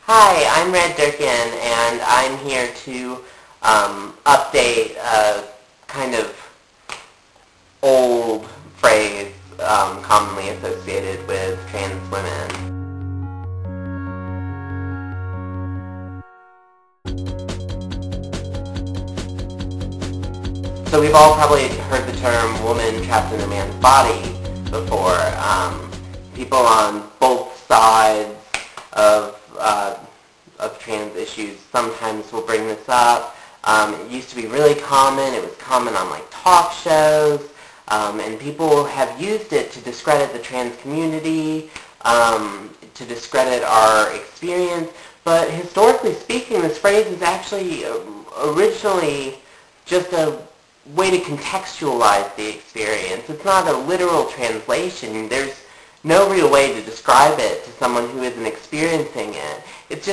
Hi, I'm Red Durkin, and I'm here to update a kind of old phrase commonly associated with trans women. So we've all probably heard the term woman trapped in a man's body before. People on both sides of trans issues sometimes will bring this up. It used to be really common. It was common on like talk shows, and people have used it to discredit the trans community, to discredit our experience. But historically speaking, this phrase is actually originally just a way to contextualize the experience. It's not a literal translation. There's no real way to describe it to someone who isn't experiencing it. It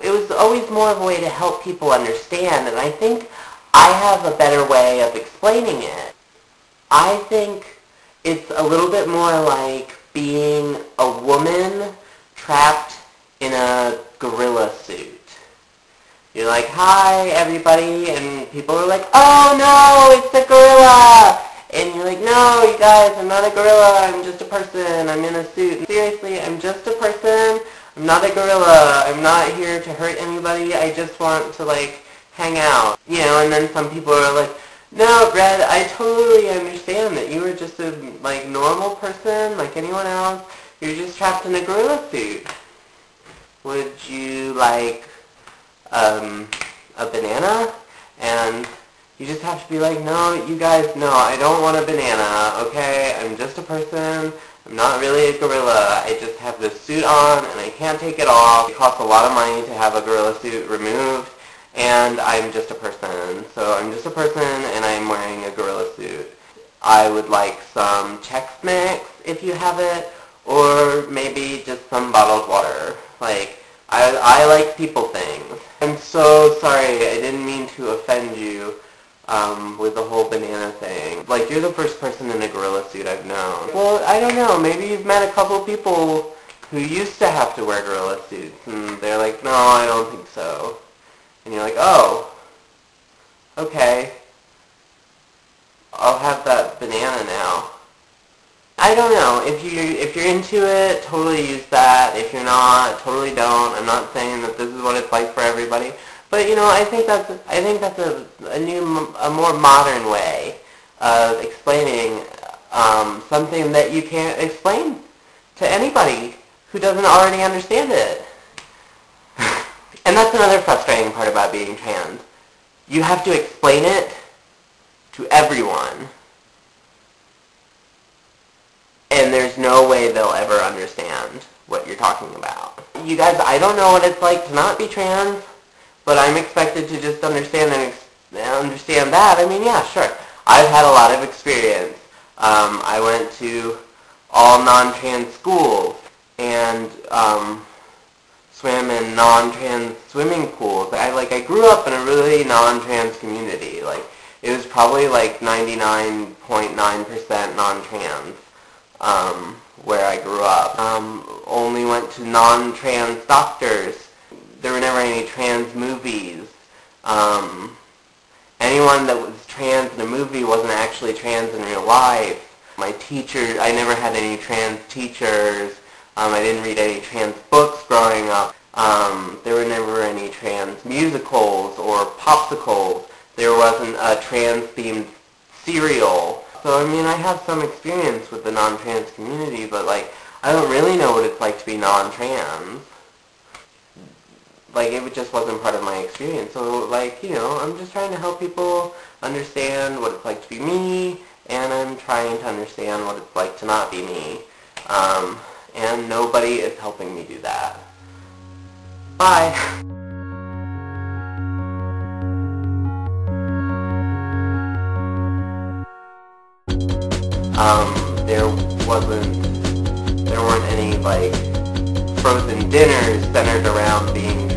was always more of a way to help people understand, and I think I have a better way of explaining it. I think it's a little bit more like being a woman trapped in a gorilla suit. You're like, hi everybody, and people are like, oh no, it's a gorilla! And you're like, no, you guys, I'm not a gorilla, I'm just a person, I'm in a suit. Seriously, I'm just a person, I'm not a gorilla, I'm not here to hurt anybody, I just want to, like, hang out. You know, and then some people are like, no, Red, I totally understand that you are just a, like, normal person, like anyone else. You're just trapped in a gorilla suit. Would you like a banana? And you just have to be like, no, you guys, no, I don't want a banana, okay? I'm just a person. I'm not really a gorilla. I just have this suit on, and I can't take it off. It costs a lot of money to have a gorilla suit removed, and I'm just a person. So I'm just a person, and I'm wearing a gorilla suit. I would like some Chex Mix, if you have it, or maybe just some bottled water. Like, I like people things. I'm so sorry. I didn't mean to offend you with the whole banana thing. Like, you're the first person in a gorilla suit I've known. Well, I don't know. Maybe you've met a couple people who used to have to wear gorilla suits, and they're like, no, I don't think so. And you're like, oh, okay. I'll have that banana now. I don't know. If you're into it, totally use that. If you're not, totally don't. I'm not saying that this is what it's like for everybody. But you know, I think that's a more modern way of explaining something that you can't explain to anybody who doesn't already understand it. And that's another frustrating part about being trans. You have to explain it to everyone, and there's no way they'll ever understand what you're talking about. You guys, I don't know what it's like to not be trans, but I'm expected to just understand that. I mean, yeah, sure. I've had a lot of experience. I went to all non-trans schools and swam in non-trans swimming pools. I grew up in a really non-trans community. Like, it was probably like 99.9% non-trans where I grew up. Only went to non-trans doctors. There were never any trans movies. Anyone that was trans in a movie wasn't actually trans in real life. My teacher, I never had any trans teachers. I didn't read any trans books growing up. There were never any trans musicals or popsicles. There wasn't a trans-themed cereal. So, I mean, I have some experience with the non-trans community, but, like, I don't really know what it's like to be non-trans. Like, it just wasn't part of my experience. So, like, you know, I'm just trying to help people understand what it's like to be me, and I'm trying to understand what it's like to not be me. And nobody is helping me do that. Bye. There weren't any, like, frozen dinners centered around being